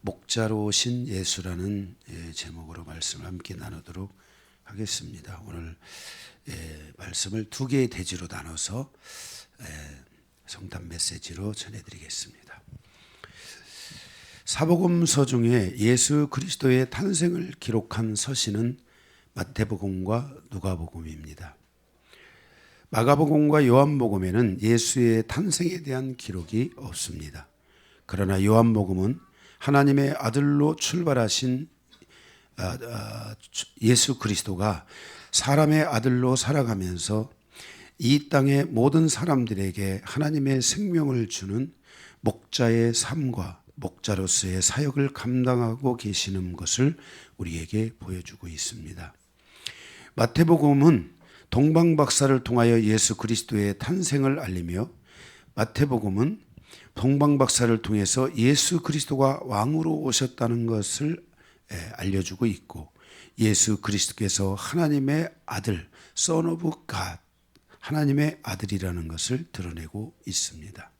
목자로 오신 예수라는 제목으로 말씀을 함께 나누도록 하겠습니다. 오늘 말씀을 두 개의 대지로 나눠서 성탄 메시지로 전해드리겠습니다. 사복음서 중에 예수 그리스도의 탄생을 기록한 서신은 마태복음과 누가복음입니다. 마가복음과 요한복음에는 예수의 탄생에 대한 기록이 없습니다. 그러나 요한복음은 하나님의 아들로 출발하신 예수 그리스도가 사람의 아들로 살아가면서 이 땅의 모든 사람들에게 하나님의 생명을 주는 목자의 삶과 목자로서의 사역을 감당하고 계시는 것을 우리에게 보여주고 있습니다. 마태복음은 동방박사를 통하여 예수 그리스도의 탄생을 알리며 마태복음은 동방박사를 통해서 예수 그리스도가 왕으로 오셨다는 것을 알려주고 있고, 예수 그리스도께서 하나님의 아들, Son of God, 하나님의 아들이라는 것을 드러내고 있습니다.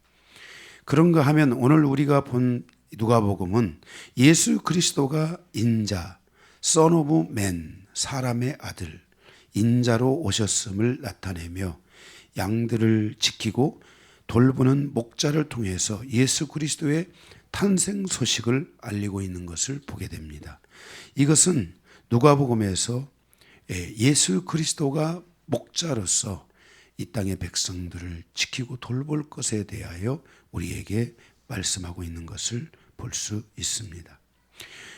그런가 하면 오늘 우리가 본 누가복음은 예수 그리스도가 인자, Son of Man, 사람의 아들, 인자로 오셨음을 나타내며 양들을 지키고 돌보는 목자를 통해서 예수 그리스도의 탄생 소식을 알리고 있는 것을 보게 됩니다. 이것은 누가복음에서 예수 그리스도가 목자로서 이 땅의 백성들을 지키고 돌볼 것에 대하여 우리에게 말씀하고 있는 것을 볼 수 있습니다.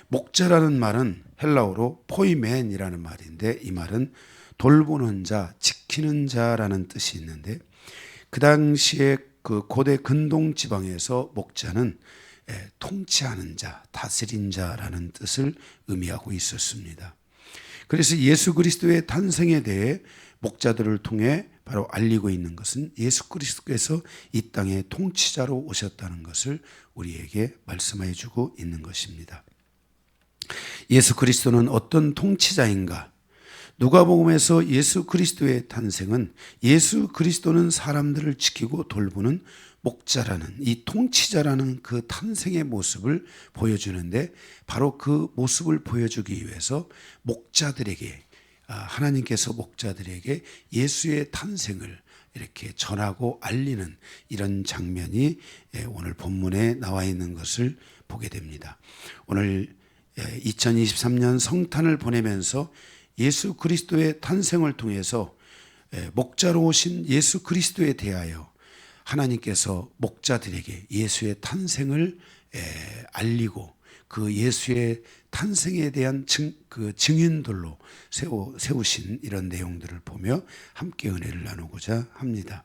목자라는 말은 헬라어로 포이멘이라는 말인데, 이 말은 돌보는 자, 지키는 자라는 뜻이 있는데, 그 당시에 그 고대 근동 지방에서 목자는 통치하는 자, 다스린 자라는 뜻을 의미하고 있었습니다. 그래서 예수 그리스도의 탄생에 대해 목자들을 통해 바로 알리고 있는 것은 예수 그리스도께서 이 땅의 통치자로 오셨다는 것을 우리에게 말씀해 주고 있는 것입니다. 예수 그리스도는 어떤 통치자인가? 누가복음에서 예수 그리스도의 탄생은 예수 그리스도는 사람들을 지키고 돌보는 목자라는, 이 통치자라는 그 탄생의 모습을 보여주는데, 바로 그 모습을 보여주기 위해서 목자들에게, 하나님께서 목자들에게 예수의 탄생을 이렇게 전하고 알리는 이런 장면이 오늘 본문에 나와 있는 것을 보게 됩니다. 오늘 2023년 성탄을 보내면서 예수 그리스도의 탄생을 통해서 목자로 오신 예수 그리스도에 대하여 하나님께서 목자들에게 예수의 탄생을 알리고 그 예수의 탄생에 대한 증인들로 세우신 이런 내용들을 보며 함께 은혜를 나누고자 합니다.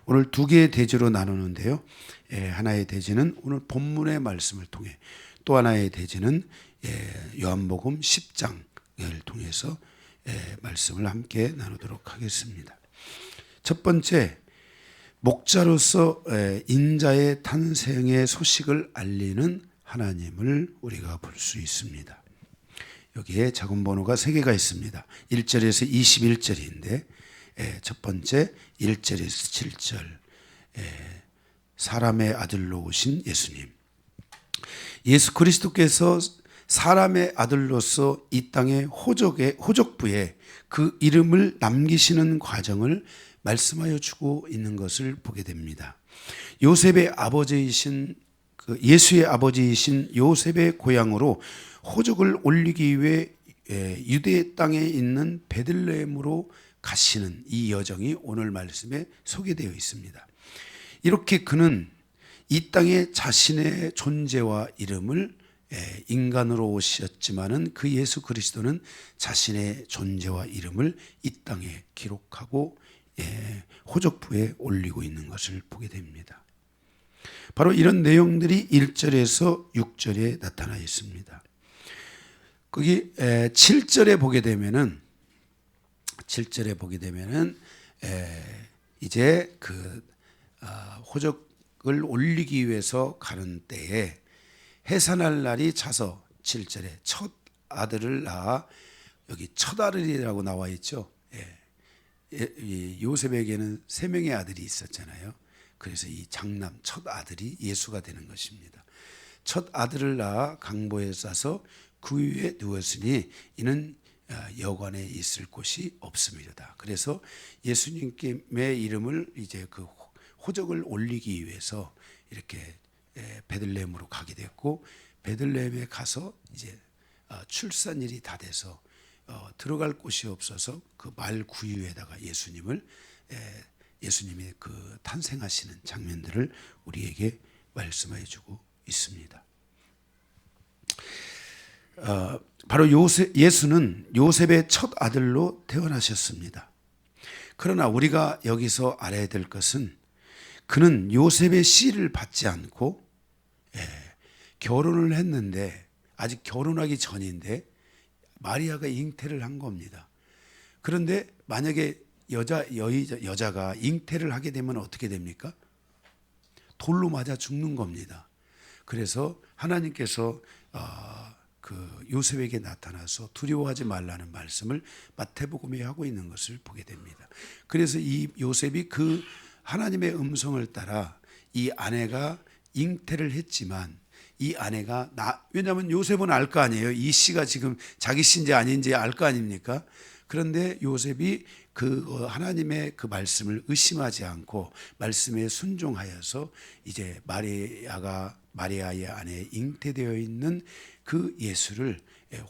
오늘 두 개의 대지로 나누는데요. 하나의 대지는 오늘 본문의 말씀을 통해, 또 하나의 대지는 요한복음 10장을 통해서 말씀을 함께 나누도록 하겠습니다. 첫 번째, 목자로서 인자의 탄생의 소식을 알리는 하나님을 우리가 볼 수 있습니다. 여기에 작은 번호가 3개가 있습니다. 1절에서 21절인데 첫 번째 1절에서 7절, 사람의 아들로 오신 예수님. 예수 그리스도께서 사람의 아들로서 이 땅의 호족부에 그 이름을 남기시는 과정을 말씀하여 주고 있는 것을 보게 됩니다. 요셉의 아버지이신 예수의 아버지이신 요셉의 고향으로 호족을 올리기 위해 유대 땅에 있는 베들레헴으로 가시는 이 여정이 오늘 말씀에 소개되어 있습니다. 이렇게 그는 이 땅에 자신의 존재와 이름을 인간으로 오셨지만은 그 예수 그리스도는 자신의 존재와 이름을 이 땅에 기록하고 호족부에 올리고 있는 것을 보게 됩니다. 바로 이런 내용들이 1절에서 6절에 나타나 있습니다. 거기 7절에 보게 되면은 이제 그 호적을 올리기 위해서 가는 때에 해산할 날이 차서 7절에 첫 아들을 낳아, 여기 첫 아들이라고 나와 있죠. 요셉에게는 3명의 아들이 있었잖아요. 그래서 이 장남 첫 아들이 예수가 되는 것입니다. 첫 아들을 낳아 강보에 싸서 그 위에 누웠으니 이는 여관에 있을 곳이 없음이로다. 그래서 예수님의 이름을 이제 그 호적을 올리기 위해서 이렇게 베들레헴으로 가게 됐고, 베들레헴에 가서 이제 출산일이 다 돼서 들어갈 곳이 없어서 그 말 구유에다가 예수님의 그 탄생하시는 장면들을 우리에게 말씀해 주고 있습니다. 바로 예수는 요셉의 첫 아들로 태어나셨습니다. 그러나 우리가 여기서 알아야 될 것은 그는 요셉의 씨를 받지 않고 결혼을 했는데, 아직 결혼하기 전인데 마리아가 잉태를 한 겁니다. 그런데 만약에 여자가 잉태를 하게 되면 어떻게 됩니까? 돌로 맞아 죽는 겁니다. 그래서 하나님께서 그 요셉에게 나타나서 두려워하지 말라는 말씀을 마태복음에 하고 있는 것을 보게 됩니다. 그래서 이 요셉이 그 하나님의 음성을 따라 이 아내가 잉태를 했지만, 이 아내가 왜냐하면 요셉은 알 거 아니에요. 이 씨가 지금 자기 씨인지 아닌지 알 거 아닙니까? 그런데 요셉이 그 하나님의 그 말씀을 의심하지 않고 말씀에 순종하여서 이제 마리아의 안에 잉태되어 있는 그 예수를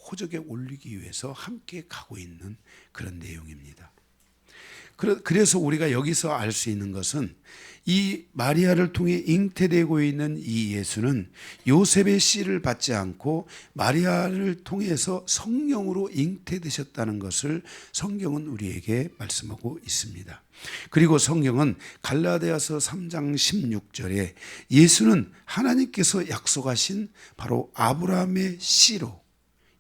호적에 올리기 위해서 함께 가고 있는 그런 내용입니다. 그래서 우리가 여기서 알 수 있는 것은 이 마리아를 통해 잉태되고 있는 이 예수는 요셉의 씨를 받지 않고 마리아를 통해서 성령으로 잉태되셨다는 것을 성경은 우리에게 말씀하고 있습니다. 그리고 성경은 갈라디아서 3장 16절에 예수는 하나님께서 약속하신 바로 아브라함의 씨로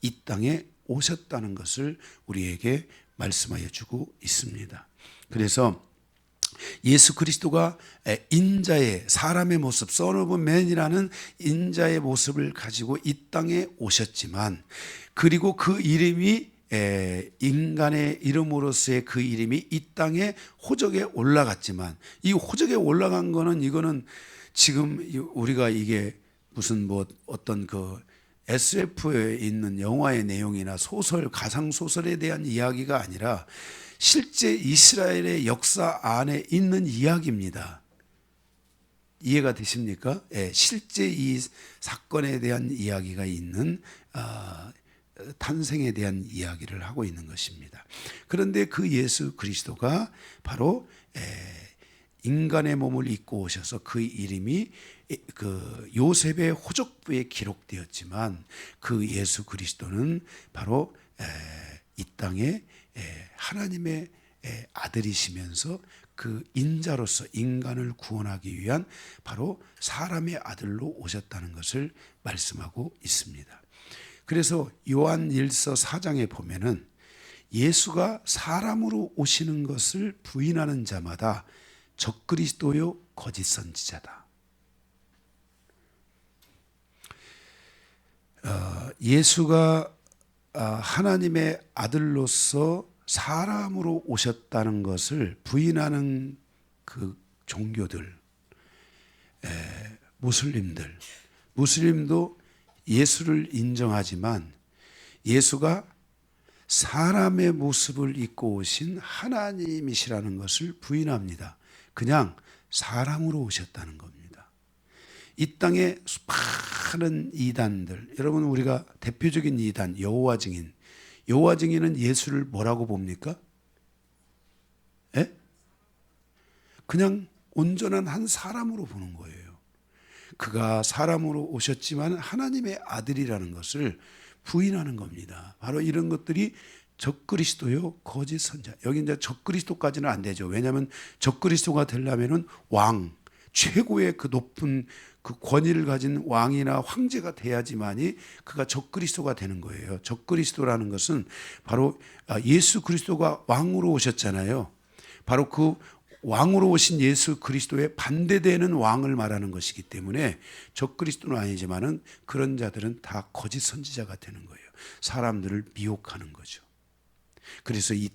이 땅에 오셨다는 것을 우리에게 말씀하여 주고 있습니다. 그래서 예수 그리스도가 인자의 사람의 모습, Son of Man이라는 인자의 모습을 가지고 이 땅에 오셨지만, 그리고 그 이름이 인간의 이름으로서의 그 이름이 이 땅에 호적에 올라갔지만, 이 호적에 올라간 거는 이거는 지금 우리가 이게 무슨 뭐 어떤 그 SF에 있는 영화의 내용이나 소설, 가상소설에 대한 이야기가 아니라 실제 이스라엘의 역사 안에 있는 이야기입니다. 이해가 되십니까? 실제 이 사건에 대한 이야기가 있는 탄생에 대한 이야기를 하고 있는 것입니다. 그런데 그 예수 그리스도가 바로 인간의 몸을 입고 오셔서 그 이름이 그 요셉의 호적부에 기록되었지만, 그 예수 그리스도는 바로 이 땅에 하나님의 아들이시면서 그 인자로서 인간을 구원하기 위한 바로 사람의 아들로 오셨다는 것을 말씀하고 있습니다. 그래서 요한일서 4장에 보면은 예수가 사람으로 오시는 것을 부인하는 자마다 적그리스도요 거짓 선지자다. 예수가 하나님의 아들로서 사람으로 오셨다는 것을 부인하는 그 종교들, 무슬림도 예수를 인정하지만 예수가 사람의 모습을 입고 오신 하나님이시라는 것을 부인합니다. 그냥 사람으로 오셨다는 겁니다. 이 땅에 많은 이단들, 여러분 우리가 대표적인 이단 여호와 증인은 예수를 뭐라고 봅니까? 그냥 온전한 한 사람으로 보는 거예요. 그가 사람으로 오셨지만 하나님의 아들이라는 것을 부인하는 겁니다. 바로 이런 것들이 적그리스도요 거짓 선자. 여기 이제 적그리스도까지는 안 되죠. 왜냐하면 적그리스도가 되려면은 왕, 최고의 그 높은 그 권위를 가진 왕이나 황제가 돼야지만이 그가 적그리스도가 되는 거예요. 적그리스도라는 것은 바로 예수 그리스도가 왕으로 오셨잖아요. 바로 그 왕으로 오신 예수 그리스도에 반대되는 왕을 말하는 것이기 때문에 적그리스도는 아니지만은 그런 자들은 다 거짓 선지자가 되는 거예요. 사람들을 미혹하는 거죠. 그래서 이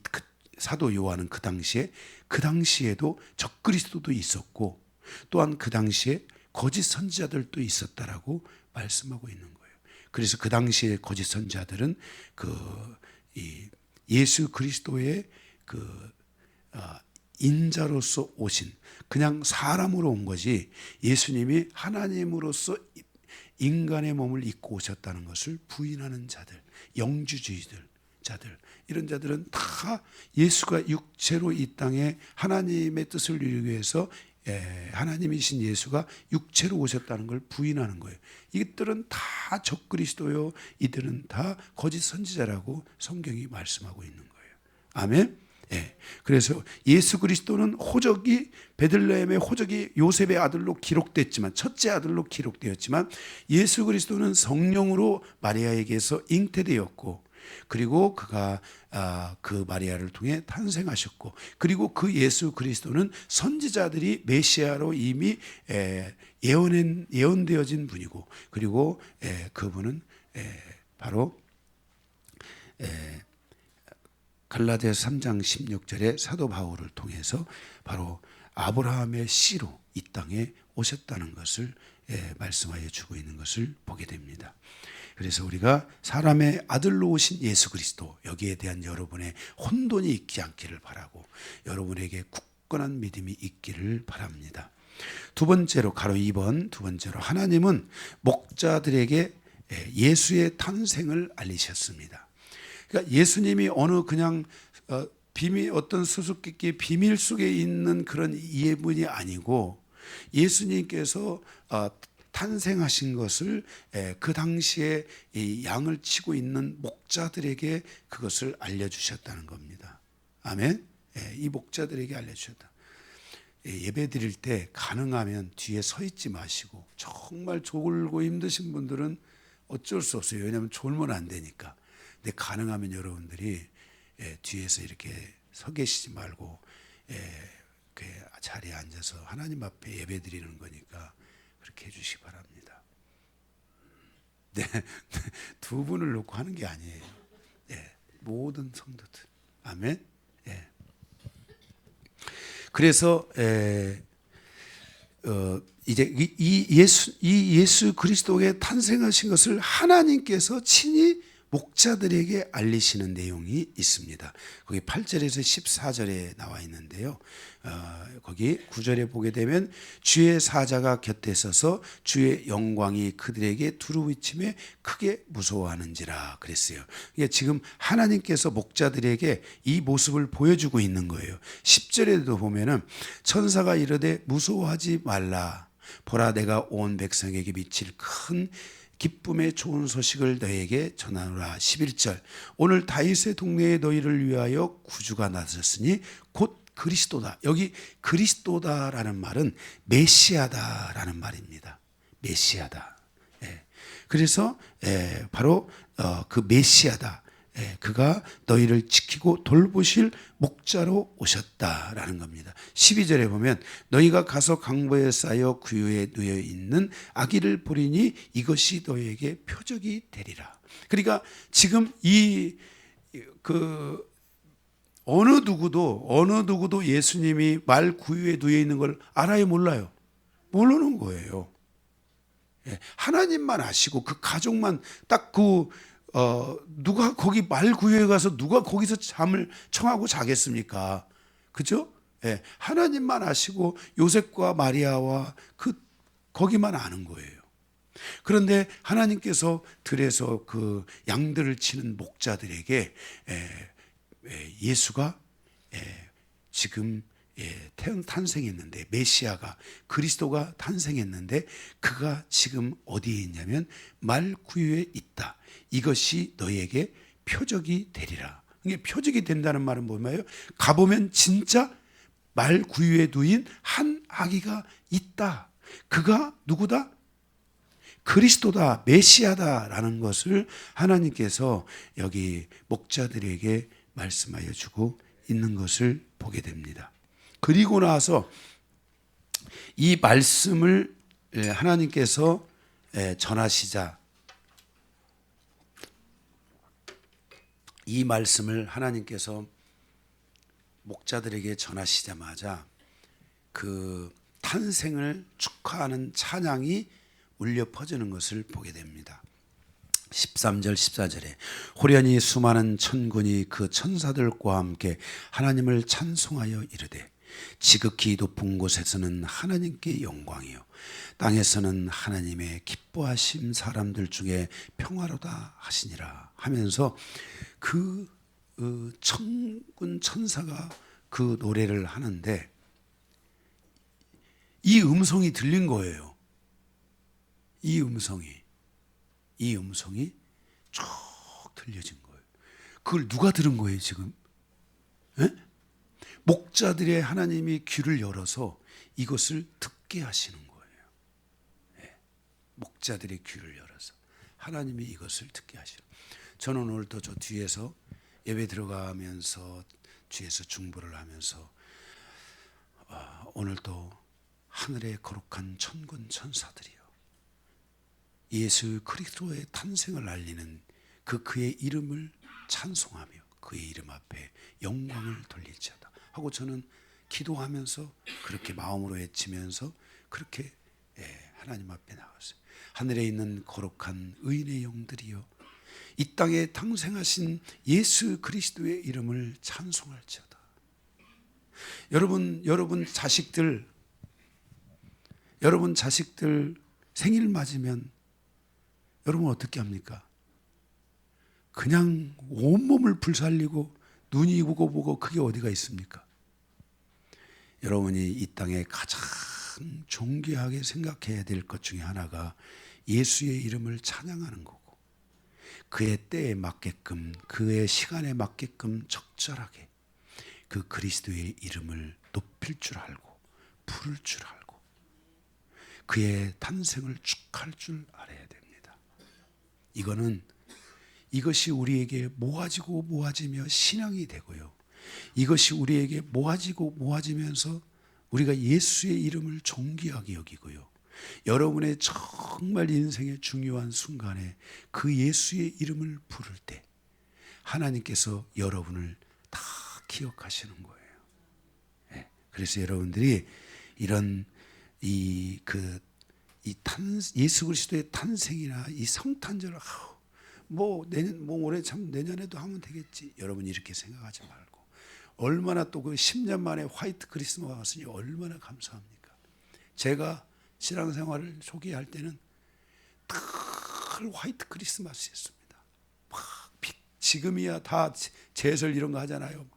사도 요한은 그 당시에도 적그리스도도 있었고, 또한 그 당시에 거짓 선지자들도 있었다라고 말씀하고 있는 거예요. 그래서 그 당시에 거짓 선지자들은 이 예수 그리스도의 인자로서 오신, 그냥 사람으로 온 거지 예수님이 하나님으로서 인간의 몸을 입고 오셨다는 것을 부인하는 자들, 자들, 이런 자들은 다 예수가 육체로 이 땅에 하나님의 뜻을 이루기 위해서 하나님이신 예수가 육체로 오셨다는 걸 부인하는 거예요. 이들은 다 적그리스도요, 이들은 다 거짓 선지자라고 성경이 말씀하고 있는 거예요. 아멘. 그래서 예수 그리스도는 호적이, 베들레헴의 호적이 요셉의 아들로 기록됐지만, 첫째 아들로 기록되었지만, 예수 그리스도는 성령으로 마리아에게서 잉태되었고, 그리고 그가 그 마리아를 통해 탄생하셨고, 그리고 그 예수 그리스도는 선지자들이 메시아로 이미 예언되어진 분이고, 그리고 그분은 바로 갈라디아서 3장 16절에 사도 바울을 통해서 바로 아브라함의 씨로 이 땅에 오셨다는 것을 말씀하여 주고 있는 것을 보게 됩니다. 그래서 우리가 사람의 아들로 오신 예수 그리스도, 여기에 대한 여러분의 혼돈이 있지 않기를 바라고, 여러분에게 굳건한 믿음이 있기를 바랍니다. 두 번째로, 가로 2번, 두 번째로, 하나님은 목자들에게 예수의 탄생을 알리셨습니다. 그러니까 예수님이 어느 그냥 비밀, 어떤 수수께끼의 비밀 속에 있는 그런 예문이 아니고, 예수님께서 탄생하신 것을 그 당시에 이 양을 치고 있는 목자들에게 그것을 알려주셨다는 겁니다. 아멘. 이 목자들에게 알려주셨다. 예배 드릴 때 가능하면 뒤에 서 있지 마시고, 정말 졸고 힘드신 분들은 어쩔 수 없어요. 왜냐하면 졸면 안 되니까. 근데 가능하면 여러분들이 뒤에서 이렇게 서 계시지 말고 그 자리에 앉아서 하나님 앞에 예배 드리는 거니까 그렇게 해주시기 바랍니다. 네, 두 분을 놓고 하는 게 아니에요. 모든 성도들. 아멘. 그래서 이제 이 예수 그리스도의 탄생하신 것을 하나님께서 친히 목자들에게 알리시는 내용이 있습니다. 거기 8절에서 14절에 나와 있는데요. 거기 9절에 보게 되면 주의 사자가 곁에 서서 주의 영광이 그들에게 두루비침에 크게 무서워하는지라 그랬어요. 이게 지금 하나님께서 목자들에게 이 모습을 보여주고 있는 거예요. 10절에도 보면은 천사가 이르되 무서워하지 말라. 보라, 내가 온 백성에게 미칠 큰 기쁨의 좋은 소식을 너에게 전하노라. 11절, 오늘 다윗의 동네에 너희를 위하여 구주가 나섰으니 곧 그리스도다. 여기 그리스도다라는 말은 메시아다라는 말입니다. 메시아다. 그래서 바로 그 메시아다. 그가 너희를 지키고 돌보실 목자로 오셨다라는 겁니다. 12절에 보면 너희가 가서 강보에 쌓여 구유에 누워 있는 아기를 보리니 이것이 너희에게 표적이 되리라. 그러니까 지금 어느 누구도 예수님이 말 구유에 누워 있는 걸 알아요, 몰라요? 모르는 거예요. 하나님만 아시고 그 가족만 딱 누가 거기 말 구유에 가서 누가 거기서 잠을 청하고 자겠습니까? 그죠? 하나님만 아시고 요셉과 마리아와 거기만 아는 거예요. 그런데 하나님께서 들에서 그 양들을 치는 목자들에게 예수가 지금 탄생했는데, 메시아가, 그리스도가 탄생했는데 그가 지금 어디에 있냐면 말 구유에 있다. 이것이 너희에게 표적이 되리라. 이게 표적이 된다는 말은 뭐예요? 가보면 진짜 말 구유에 누인 한 아기가 있다. 그가 누구다? 그리스도다, 메시아다라는 것을 하나님께서 여기 목자들에게 말씀하여 주고 있는 것을 보게 됩니다. 그리고 나서 이 말씀을 하나님께서 전하시자, 이 말씀을 하나님께서 목자들에게 전하시자마자 그 탄생을 축하하는 찬양이 울려 퍼지는 것을 보게 됩니다. 13절 14절에 호련히 수많은 천군이 그 천사들과 함께 하나님을 찬송하여 이르되 지극히 높은 곳에서는 하나님께 영광이요 땅에서는 하나님의 기뻐하심 사람들 중에 평화로다 하시니라 하면서 그 천군 천사가 그 노래를 하는데 이 음성이 들린 거예요. 이 음성이 쭉 들려진 거예요. 그걸 누가 들은 거예요 지금? 에? 목자들의 하나님이 귀를 열어서 이것을 듣게 하시는 거예요. 예. 목자들의 귀를 열어서 하나님이 이것을 듣게 하시는. 저는 오늘도 저 뒤에서 예배 들어가면서 뒤에서 중보를 하면서 오늘도 하늘의 거룩한 천군 천사들이요 예수 그리스도의 탄생을 알리는 그의 이름을 찬송하며 그의 이름 앞에 영광을 돌릴지어다 하고 저는 기도하면서 그렇게 마음으로 외치면서 그렇게 하나님 앞에 나갔어요. 하늘에 있는 거룩한 의인의 영들이요 이 땅에 탄생하신 예수 그리스도의 이름을 찬송할지어다. 여러분 자식들 생일 맞으면 여러분 어떻게 합니까? 그냥 온몸을 불살리고 눈이 보고 그게 어디가 있습니까? 여러분이 이 땅에 가장 존귀하게 생각해야 될 것 중에 하나가 예수의 이름을 찬양하는 거고 그의 때에 맞게끔 그의 시간에 맞게끔 적절하게 그 그리스도의 이름을 높일 줄 알고 부를 줄 알고 그의 탄생을 축하할 줄 알아야 됩니다. 이것이 우리에게 모아지고 모아지며 신앙이 되고요. 이것이 우리에게 모아지면서 우리가 예수의 이름을 존귀하게 여기고요. 여러분의 정말 인생의 중요한 순간에 그 예수의 이름을 부를 때 하나님께서 여러분을 다 기억하시는 거예요. 네. 그래서 여러분들이 이런 예수 그리스도의 탄생이나 이 성탄절 올해 참 내년에도 하면 되겠지. 여러분 이렇게 생각하지 말고 얼마나 또 그 10년 만에 화이트 크리스마스가 왔으니 얼마나 감사합니까? 제가 신앙생활을 초기할 때는 늘 화이트 크리스마스였습니다. 지금이야 다 제설 이런 거 하잖아요.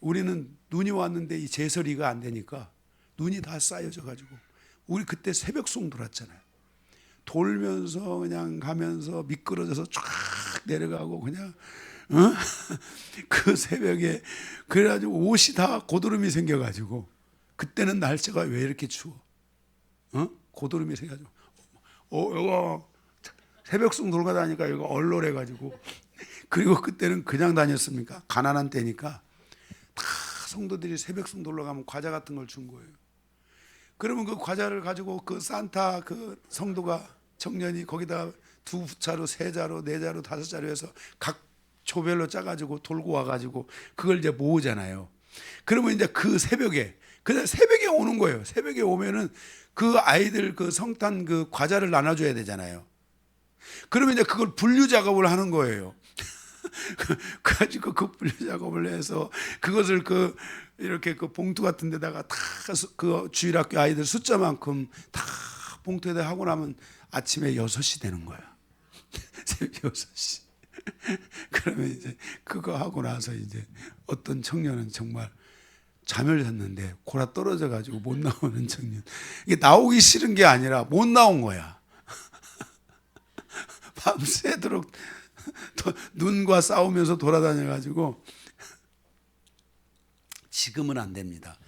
우리는 눈이 왔는데 이 제설이가 안 되니까 눈이 다 쌓여져 가지고 우리 그때 새벽송 돌았잖아요. 돌면서 그냥 가면서 미끄러져서 쫙 내려가고 그냥 그 새벽에 그래가지고 옷이 다 고드름이 생겨가지고 그때는 날씨가 왜 이렇게 추워? 고드름이 생겨가지고 이거 새벽송 돌고 다니까 이거 얼얼해가지고 그리고 그때는 그냥 다녔습니까? 가난한 때니까 다 성도들이 새벽송 돌러 가면 과자 같은 걸 준 거예요. 그러면 그 과자를 가지고 그 산타 그 성도가 청년이 거기다 2자루, 3자루, 4자루, 5자루 해서 각 조별로 짜가지고 돌고 와가지고 그걸 이제 모으잖아요. 그러면 이제 그 새벽에 그냥 새벽에 오는 거예요. 새벽에 오면은 그 아이들 그 성탄 그 과자를 나눠줘야 되잖아요. 그러면 이제 그걸 분류 작업을 하는 거예요. 그래가지고 그 분류 작업을 해서 그것을 이렇게 그 봉투 같은 데다가 다 그 주일학교 아이들 숫자만큼 다 봉투에다 하고 나면 아침에 6시 되는 거야. 새벽 6시. 그러면 이제 그거 하고 나서 이제 어떤 청년은 정말 잠을 잤는데 골아 떨어져 가지고 못 나오는 청년. 이게 나오기 싫은 게 아니라 못 나온 거야. 밤새도록 눈과 싸우면서 돌아다녀 가지고 지금은 안 됩니다.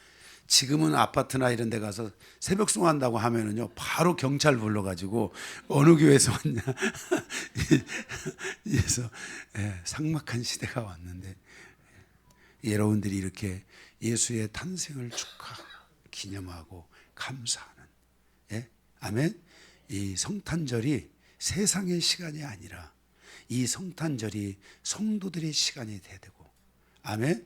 지금은 아파트나 이런 데 가서 새벽송 한다고 하면은요 바로 경찰 불러가지고 어느 교회에서 왔냐 그래서 삭막한 시대가 왔는데 여러분들이 이렇게 예수의 탄생을 기념하고 감사하는 아멘. 이 성탄절이 세상의 시간이 아니라 이 성탄절이 성도들의 시간이 돼야 되고 아멘.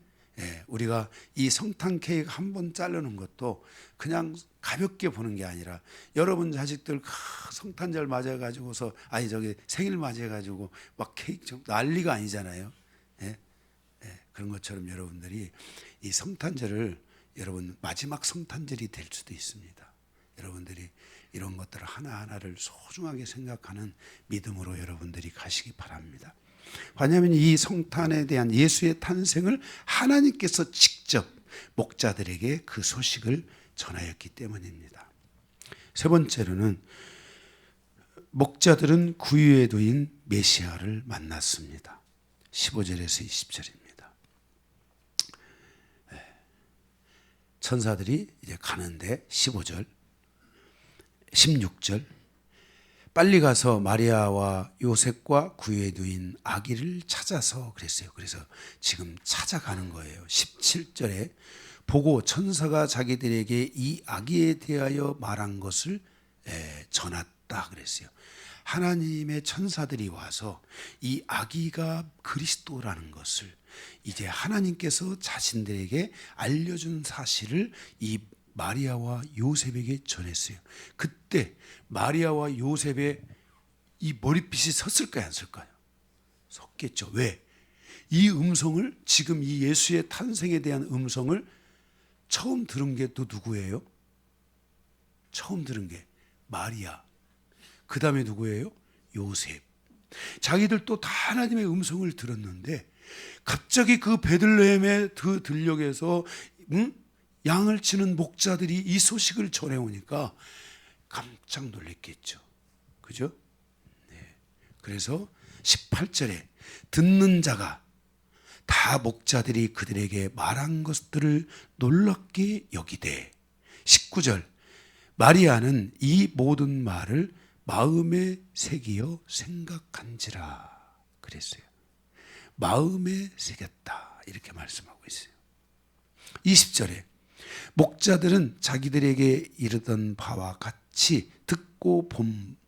우리가 이 성탄 케이크 한 번 자르는 것도 그냥 가볍게 보는 게 아니라 여러분 자식들 성탄절 맞아가지고서 생일 맞아가지고 막 케이크 좀 난리가 아니잖아요. 그런 것처럼 여러분들이 이 성탄절을 여러분 마지막 성탄절이 될 수도 있습니다. 여러분들이 이런 것들을 하나하나를 소중하게 생각하는 믿음으로 여러분들이 가시기 바랍니다. 왜냐하면 이 성탄에 대한 예수의 탄생을 하나님께서 직접 목자들에게 그 소식을 전하였기 때문입니다. 세 번째로는 목자들은 구유에 두인 메시아를 만났습니다. 15절에서 20절입니다. 천사들이 이제 가는데 15절, 16절 빨리 가서 마리아와 요셉과 구유에 두인 아기를 찾아서 그랬어요. 그래서 지금 찾아가는 거예요. 17절에 보고 천사가 자기들에게 이 아기에 대하여 말한 것을 전했다 그랬어요. 하나님의 천사들이 와서 이 아기가 그리스도라는 것을 이제 하나님께서 자신들에게 알려준 사실을 이 마리아와 요셉에게 전했어요. 그때 마리아와 요셉의 이 머리빛이 섰을까요, 안 섰을까요? 섰겠죠. 왜? 이 음성을, 지금 이 예수의 탄생에 대한 음성을 처음 들은 게 또 누구예요? 처음 들은 게 마리아. 그 다음에 누구예요? 요셉. 자기들도 다 하나님의 음성을 들었는데 갑자기 그 베들레헴의 그 들녘에서 양을 치는 목자들이 이 소식을 전해오니까 깜짝 놀랐겠죠. 그죠? 네. 그래서 18절에 듣는 자가 다 목자들이 그들에게 말한 것들을 놀랍게 여기되 19절 마리아는 이 모든 말을 마음에 새기어 생각한지라 그랬어요. 마음에 새겼다 이렇게 말씀하고 있어요. 20절에 목자들은 자기들에게 이르던 바와 같이 듣고 본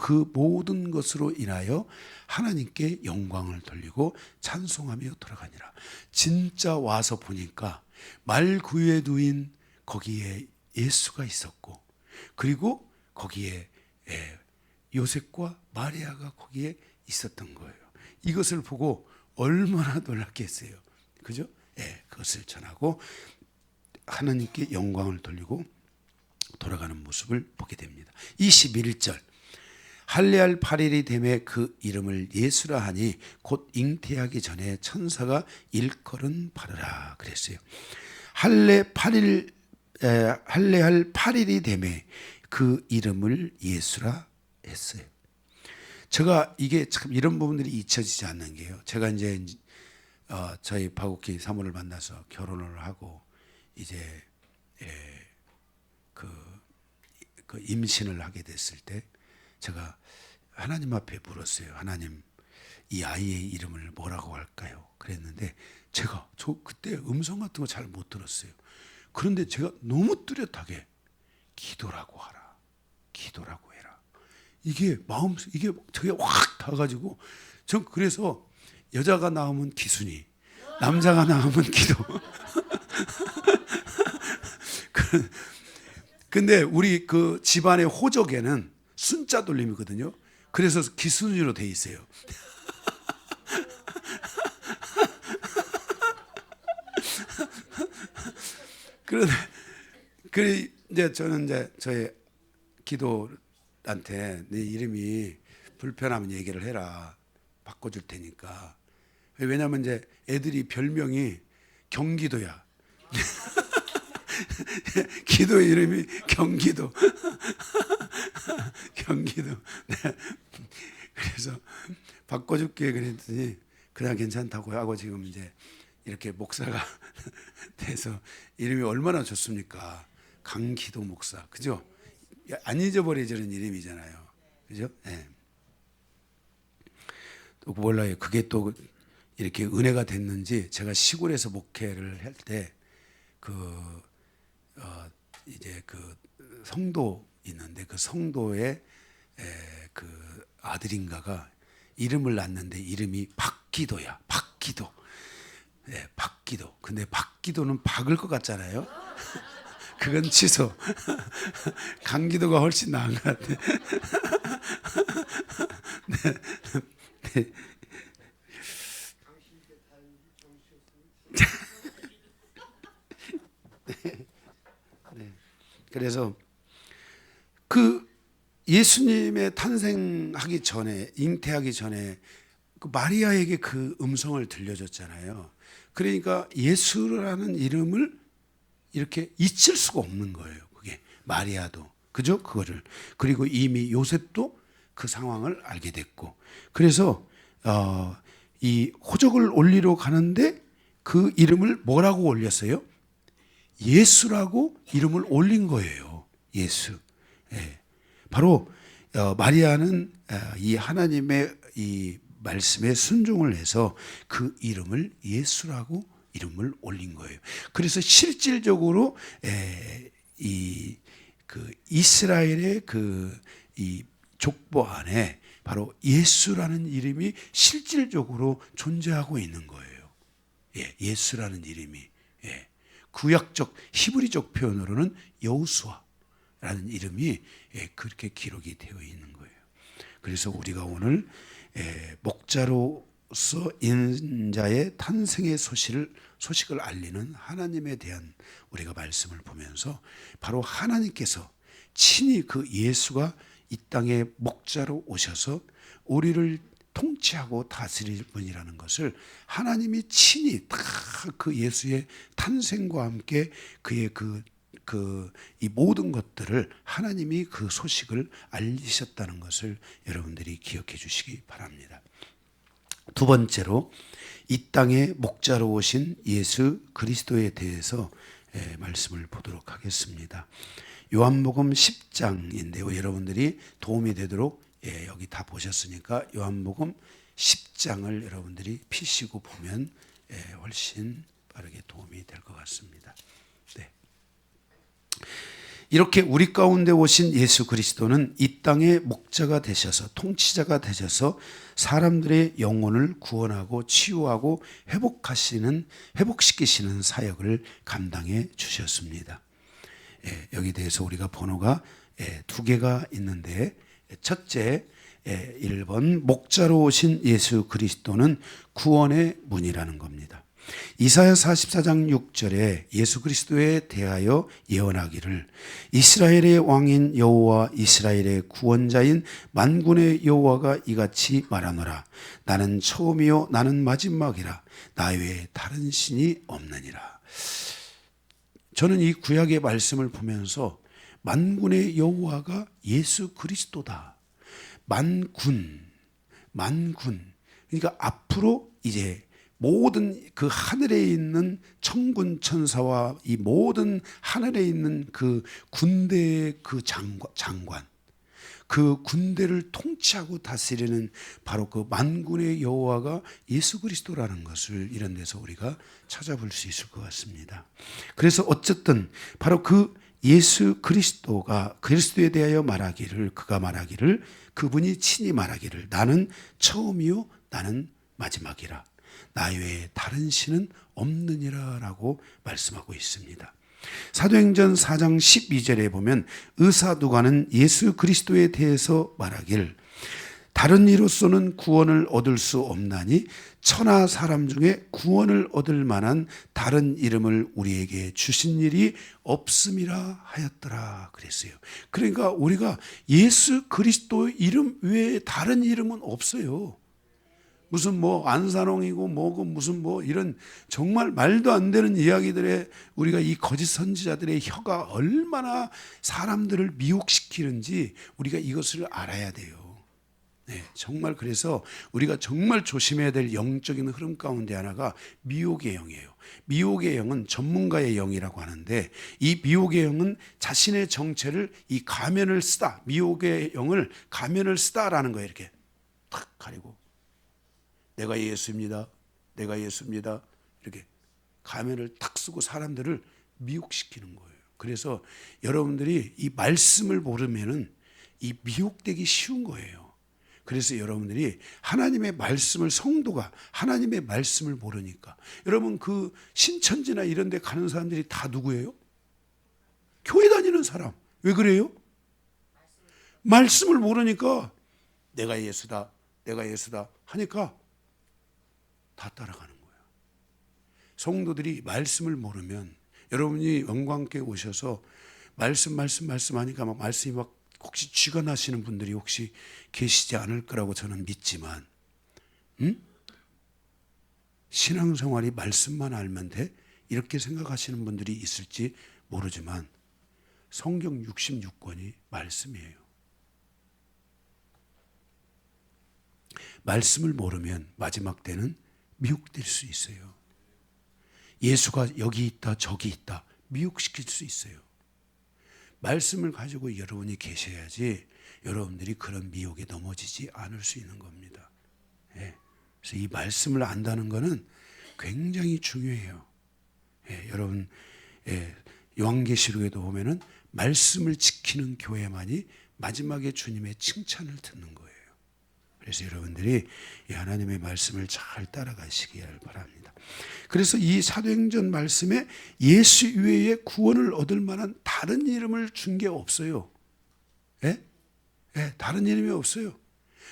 그 모든 것으로 인하여 하나님께 영광을 돌리고 찬송하며 돌아가니라. 진짜 와서 보니까 말 구유에 두인 거기에 예수가 있었고 그리고 거기에 요셉과 마리아가 거기에 있었던 거예요. 이것을 보고 얼마나 놀랐겠어요. 그죠? 그것을 전하고 하나님께 영광을 돌리고 돌아가는 모습을 보게 됩니다. 21절 할례할 8일이 되매 그 이름을 예수라 하니 곧 잉태하기 전에 천사가 일컬은 바르라 그랬어요. 할례할 8일이 되매 그 이름을 예수라 했어요. 제가 이게 참 이런 부분들이 잊혀지지 않는 게요. 제가 이제 저희 파국기 사모를 만나서 결혼을 하고 이제 그 임신을 하게 됐을 때 제가 하나님 앞에 물었어요. 하나님, 이 아이의 이름을 뭐라고 할까요? 그랬는데 제가 그때 음성 같은 거 잘 못 들었어요. 그런데 제가 너무 뚜렷하게 기도라고 하라, 기도라고 해라. 이게 이게 저게 확 닿아가지고 전 그래서 여자가 나오면 기순이, 남자가 나오면 기도. 근데 우리 그 집안의 호적에는 순자 돌림이거든요. 그래서 기순이로 돼 있어요. 그래 이제 저는 이제 저의 기도한테 네 이름이 불편하면 얘기를 해라. 바꿔줄 테니까. 왜냐하면 이제 애들이 별명이 경기도야. 기도 이름이 경기도. 경기도. 네. 그래서 바꿔줄게 그랬더니 그냥 괜찮다고 하고 지금 이제 이렇게 목사가 돼서 이름이 얼마나 좋습니까? 강기도 목사. 그죠? 안 잊어버려지는 이름이잖아요. 그죠? 네. 또 몰라요. 그게 또 이렇게 은혜가 됐는지 제가 시골에서 목회를 할 때 이제 그 성도 있는데 그 성도의 그 아들인가가 이름을 낳는데 이름이 박기도야. 박기도. 박기도. 근데 박기도는 박을 것 같잖아요. 그건 취소. 강기도가 훨씬 나은 것 같아. 네. 네. 그래서 그 예수님의 탄생하기 전에, 잉태하기 전에 그 마리아에게 그 음성을 들려줬잖아요. 그러니까 예수라는 이름을 이렇게 잊을 수가 없는 거예요. 그게 마리아도, 그죠? 그거를. 그리고 이미 요셉도 그 상황을 알게 됐고, 그래서 이 호적을 올리러 가는데 그 이름을 뭐라고 올렸어요? 예수라고 이름을 올린 거예요. 예수. 예. 바로 마리아는 이 하나님의 이 말씀에 순종을 해서 그 이름을 예수라고 이름을 올린 거예요. 그래서 실질적으로 이 그 이스라엘의 그 이 족보 안에 바로 예수라는 이름이 실질적으로 존재하고 있는 거예요. 예, 예수라는 이름이. 예. 구약적 히브리적 표현으로는 여호수아라는 이름이 그렇게 기록이 되어 있는 거예요. 그래서 우리가 오늘 목자로서 인자의 탄생의 소식을 알리는 하나님에 대한 우리가 말씀을 보면서 바로 하나님께서 친히 그 예수가 이 땅에 목자로 오셔서 우리를 통치하고 다스릴 분이라는 것을 하나님이 친히 다 그 예수의 탄생과 함께 그의 이 모든 것들을 하나님이 그 소식을 알리셨다는 것을 여러분들이 기억해 주시기 바랍니다. 두 번째로 이 땅에 목자로 오신 예수 그리스도에 대해서 말씀을 보도록 하겠습니다. 요한복음 10장인데요. 여러분들이 도움이 되도록 여기 다 보셨으니까 요한복음 10장을 여러분들이 피시고 보면 훨씬 빠르게 도움이 될 것 같습니다. 네. 이렇게 우리 가운데 오신 예수 그리스도는 이 땅의 목자가 되셔서 통치자가 되셔서 사람들의 영혼을 구원하고 치유하고 회복시키시는 사역을 감당해 주셨습니다. 여기 대해서 우리가 번호가 두 개가 있는데 첫째 1번 목자로 오신 예수 그리스도는 구원의 문이라는 겁니다. 이사야 44장 6절에 예수 그리스도에 대하여 예언하기를 이스라엘의 왕인 여호와 이스라엘의 구원자인 만군의 여호와가 이같이 말하노라 나는 처음이요 나는 마지막이라 나 외에 다른 신이 없느니라. 저는 이 구약의 말씀을 보면서 만군의 여호와가 예수 그리스도다. 만군. 그러니까 앞으로 이제 모든 그 하늘에 있는 천군 천사와 이 모든 하늘에 있는 그 군대의 그 장관, 그 군대를 통치하고 다스리는 바로 그 만군의 여호와가 예수 그리스도라는 것을 이런 데서 우리가 찾아볼 수 있을 것 같습니다. 그래서 어쨌든 바로 그 예수 그리스도가 그리스도에 대하여 그가 말하기를 그분이 친히 말하기를 나는 처음이요 나는 마지막이라 나 외에 다른 신은 없느니라 라고 말씀하고 있습니다. 사도행전 4장 12절에 보면 의사 누가는 예수 그리스도에 대해서 말하길 다른 이로서는 구원을 얻을 수 없나니 천하 사람 중에 구원을 얻을 만한 다른 이름을 우리에게 주신 일이 없음이라 하였더라 그랬어요. 그러니까 우리가 예수 그리스도 이름 외에 다른 이름은 없어요. 무슨 뭐 안산홍이고 뭐고 무슨 뭐 이런 정말 말도 안 되는 이야기들에 우리가 이 거짓 선지자들의 혀가 얼마나 사람들을 미혹시키는지 우리가 이것을 알아야 돼요. 네, 정말 그래서 우리가 정말 조심해야 될 영적인 흐름 가운데 하나가 미혹의 영이에요. 미혹의 영은 전문가의 영이라고 하는데 이 미혹의 영은 자신의 정체를 이 가면을 쓰다 미혹의 영을 가면을 쓰다라는 거예요. 이렇게 탁 가리고 내가 예수입니다. 이렇게 가면을 탁 쓰고 사람들을 미혹시키는 거예요. 그래서 여러분들이 이 말씀을 모르면은 이 미혹되기 쉬운 거예요. 그래서 여러분들이 하나님의 말씀을, 성도가 하나님의 말씀을 모르니까, 여러분 그 신천지나 이런 데 가는 사람들이 다 누구예요? 교회 다니는 사람. 왜 그래요? 말씀을 모르니까 내가 예수다, 내가 예수다 하니까 다 따라가는 거예요. 성도들이 말씀을 모르면, 여러분이 영광교회 오셔서 말씀하니까 막 말씀이 막 혹시 쥐가 나시는 분들이 혹시 계시지 않을 거라고 저는 믿지만, 신앙생활이 말씀만 알면 돼? 이렇게 생각하시는 분들이 있을지 모르지만 성경 66권이 말씀이에요. 말씀을 모르면 마지막 때는 미혹될 수 있어요. 예수가 여기 있다 저기 있다 미혹시킬 수 있어요. 말씀을 가지고 여러분이 계셔야지 여러분들이 그런 미혹에 넘어지지 않을 수 있는 겁니다. 예. 그래서 이 말씀을 안다는 것은 굉장히 중요해요. 예. 여러분, 요한계시록에도 보면은 말씀을 지키는 교회만이 마지막에 주님의 칭찬을 듣는 거예요. 그래서 여러분들이 이 하나님의 말씀을 잘 따라가시기 바랍니다. 그래서 이 사도행전 말씀에 예수 외에 구원을 얻을 만한 다른 이름을 준 게 없어요. 예? 예, 다른 이름이 없어요.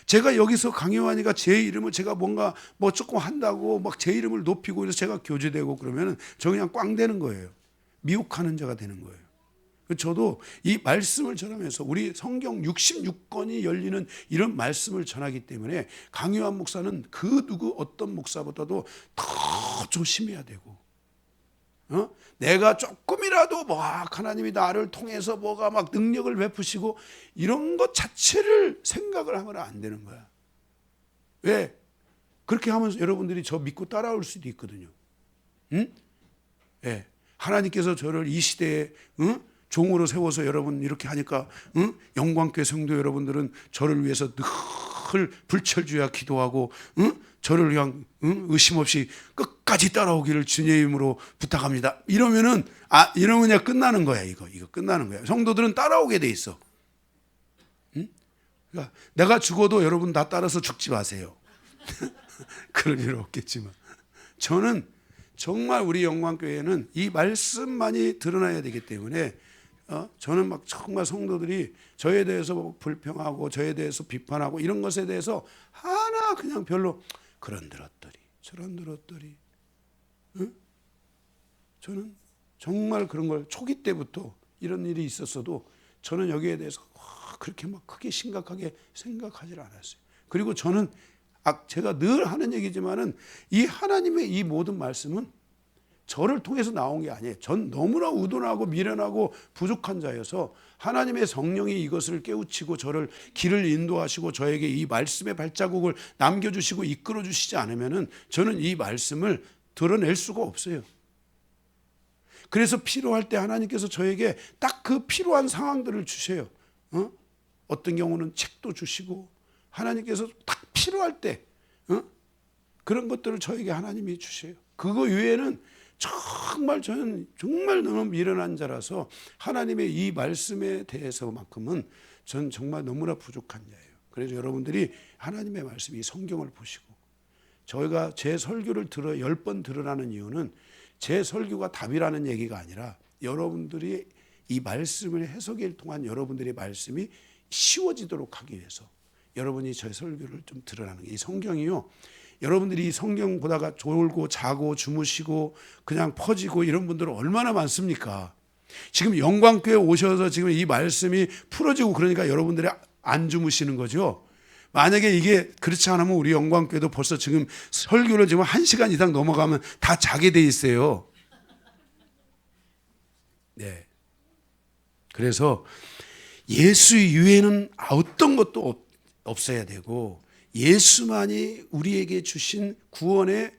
제가 여기서 강요하니까 제 이름을 제가 뭔가 뭐 조금 한다고 막 제 이름을 높이고 그래서 제가 교제되고 그러면은 저 그냥 꽝 되는 거예요. 미혹하는 자가 되는 거예요. 저도 이 말씀을 전하면서 우리 성경 66권이 열리는 이런 말씀을 전하기 때문에 강요한 목사는 그 누구 어떤 목사보다도 더 조심해야 되고, 내가 조금이라도 뭐 하나님이 나를 통해서 뭐가 막 능력을 베푸시고 이런 것 자체를 생각을 하면 안 되는 거야. 왜? 그렇게 하면서 여러분들이 저 믿고 따라올 수도 있거든요. 응? 예. 하나님께서 저를 이 시대에 종으로 세워서 여러분 이렇게 하니까 영광교회 성도 여러분들은 저를 위해서 늘 불철주야 기도하고 저를 그냥 의심 없이 끝까지 따라오기를 주님의 이름으로 부탁합니다. 이러면은 이러면 그냥 끝나는 거야. 이거 끝나는 거야. 성도들은 따라오게 돼 있어. 그러니까 내가 죽어도 여러분 다 따라서 죽지 마세요. 그럴 일 없겠지만 저는 정말 우리 영광교회는 이 말씀만이 드러나야 되기 때문에 저는 막 정말 성도들이 저에 대해서 불평하고 저에 대해서 비판하고 이런 것에 대해서 하나 그냥 별로 그런들었더리 저런들었더리. 저는 정말 그런 걸 초기 때부터 이런 일이 있었어도 저는 여기에 대해서 그렇게 막 크게 심각하게 생각하지 않았어요. 그리고 저는 제가 늘 하는 얘기지만은 이 하나님의 이 모든 말씀은 저를 통해서 나온 게 아니에요. 전 너무나 우둔하고 미련하고 부족한 자여서 하나님의 성령이 이것을 깨우치고 저를 길을 인도하시고 저에게 이 말씀의 발자국을 남겨주시고 이끌어주시지 않으면은 저는 이 말씀을 드러낼 수가 없어요. 그래서 필요할 때 하나님께서 저에게 딱 그 필요한 상황들을 주셔요. 어떤 경우는 책도 주시고 하나님께서 딱 필요할 때 그런 것들을 저에게 하나님이 주셔요. 그거 외에는 정말 저는 정말 너무 미련한 자라서 하나님의 이 말씀에 대해서만큼은 전 정말 너무나 부족한 자예요. 그래서 여러분들이 하나님의 말씀, 이 성경을 보시고 저희가 제 설교를 10번 들으라는 이유는 제 설교가 답이라는 얘기가 아니라 여러분들이 이 말씀을 해석을 통한 여러분들의 말씀이 쉬워지도록 하기 위해서 여러분이 제 설교를 좀 들으라는 게, 이 성경이요, 여러분들이 이 성경 보다가 졸고 자고 주무시고 그냥 퍼지고 이런 분들은 얼마나 많습니까? 지금 영광교회 오셔서 지금 이 말씀이 풀어지고 그러니까 여러분들이 안 주무시는 거죠. 만약에 이게 그렇지 않으면 우리 영광교회도 벌써 지금 설교를 지금 1시간 이상 넘어가면 다 자게 돼 있어요. 네. 그래서 예수 이외에는 어떤 것도 없어야 되고 예수만이 우리에게 주신 구원의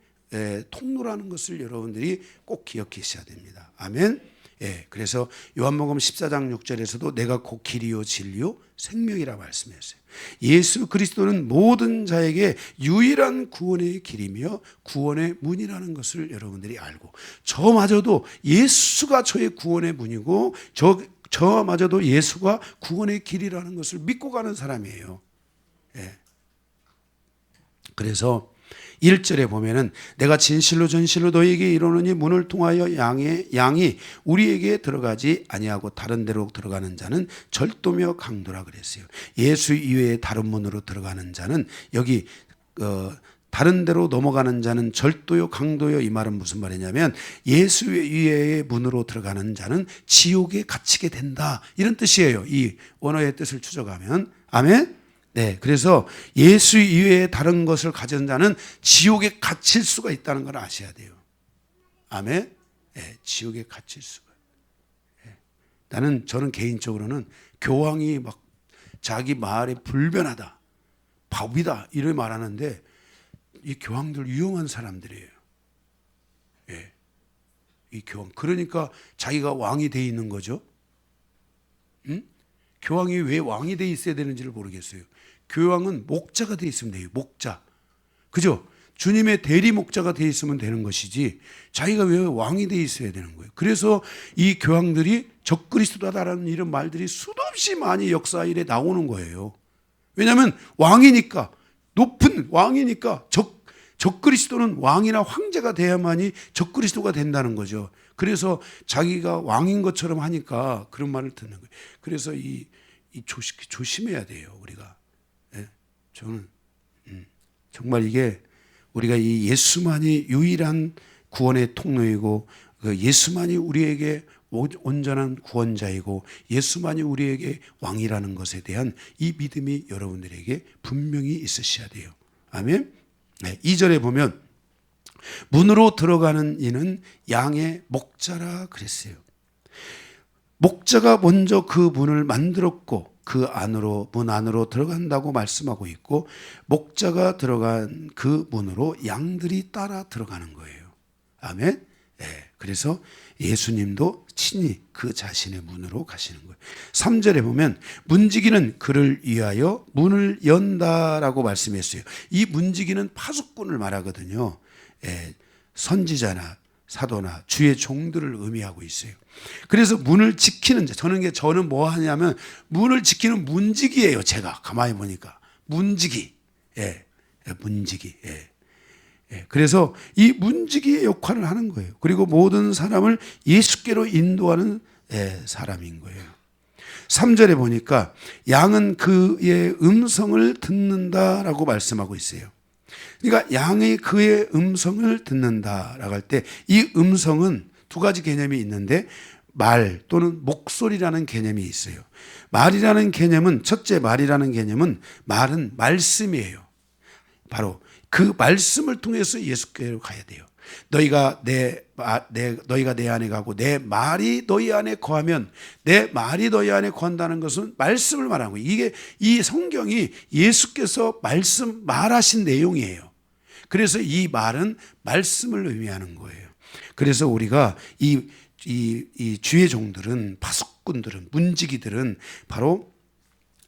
통로라는 것을 여러분들이 꼭 기억하셔야 됩니다. 아멘. 예, 그래서 요한복음 14장 6절에서도 내가 곧 길이요 진리요 생명이라 말씀했어요. 예수 그리스도는 모든 자에게 유일한 구원의 길이며 구원의 문이라는 것을 여러분들이 알고, 저마저도 예수가 저의 구원의 문이고 저마저도 예수가 구원의 길이라는 것을 믿고 가는 사람이에요. 예. 그래서 1절에 보면은 내가 진실로 전실로 너희에게 이르노니 문을 통하여 양이 우리에게 들어가지 아니하고 다른 데로 들어가는 자는 절도며 강도라 그랬어요. 예수 이외에 다른 문으로 들어가는 자는 여기 다른 데로 넘어가는 자는 절도요 강도요. 이 말은 무슨 말이냐면 예수 이외의 문으로 들어가는 자는 지옥에 갇히게 된다, 이런 뜻이에요. 이 원어의 뜻을 추적하면. 아멘. 네, 그래서 예수 이외에 다른 것을 가진 자는 지옥에 갇힐 수가 있다는 걸 아셔야 돼요. 아멘. 네, 지옥에 갇힐 수가. 네. 저는 개인적으로는 교황이 막 자기 말에 불변하다, 바보이다 이렇게 말하는데 이 교황들 위험한 사람들이에요. 예. 이 교황. 그러니까 자기가 왕이 돼 있는 거죠. 응? 교황이 왜 왕이 돼 있어야 되는지를 모르겠어요. 교황은 목자가 돼 있으면 돼요. 목자. 그죠? 주님의 대리 목자가 돼 있으면 되는 것이지 자기가 왜 왕이 돼 있어야 되는 거예요. 그래서 이 교황들이 적그리스도다라는 이런 말들이 수도 없이 많이 역사 일에 나오는 거예요. 왜냐하면 왕이니까, 높은 왕이니까. 적그리스도는 왕이나 황제가 돼야만이 적그리스도가 된다는 거죠. 그래서 자기가 왕인 것처럼 하니까 그런 말을 듣는 거예요. 그래서 조심해야 돼요, 우리가. 네? 저는 정말 이게 우리가 이 예수만이 유일한 구원의 통로이고 예수만이 우리에게 온전한 구원자이고 예수만이 우리에게 왕이라는 것에 대한 이 믿음이 여러분들에게 분명히 있으셔야 돼요. 아멘. 네, 2절에 보면 문으로 들어가는 이는 양의 목자라 그랬어요. 목자가 먼저 그 문을 만들었고 그 안으로, 문 안으로 들어간다고 말씀하고 있고, 목자가 들어간 그 문으로 양들이 따라 들어가는 거예요. 아멘. 네, 그래서 예수님도 친히 그 자신의 문으로 가시는 거예요. 3절에 보면 문지기는 그를 위하여 문을 연다라고 말씀했어요. 이 문지기는 파수꾼을 말하거든요. 예, 선지자나 사도나 주의 종들을 의미하고 있어요. 그래서 문을 지키는 자, 저는 뭐 하냐면 문을 지키는 문지기예요. 제가 가만히 보니까 문지기. 예, 문지기. 예. 예, 그래서 이 문지기의 역할을 하는 거예요. 그리고 모든 사람을 예수께로 인도하는 사람인 거예요. 3절에 보니까 양은 그의 음성을 듣는다라고 말씀하고 있어요. 그러니까 양이 그의 음성을 듣는다라고 할 때 이 음성은 두 가지 개념이 있는데 말 또는 목소리라는 개념이 있어요. 말이라는 개념은, 첫째 말이라는 개념은 말은 말씀이에요. 바로 그 말씀을 통해서 예수께로 가야 돼요. 너희가 내 안에 가고 내 말이 너희 안에 거하면, 내 말이 너희 안에 거한다는 것은 말씀을 말하는 거예요. 이게 이 성경이 예수께서 말하신 내용이에요. 그래서 이 말은 말씀을 의미하는 거예요. 그래서 우리가 이 주의 종들은, 파수꾼들은, 문지기들은 바로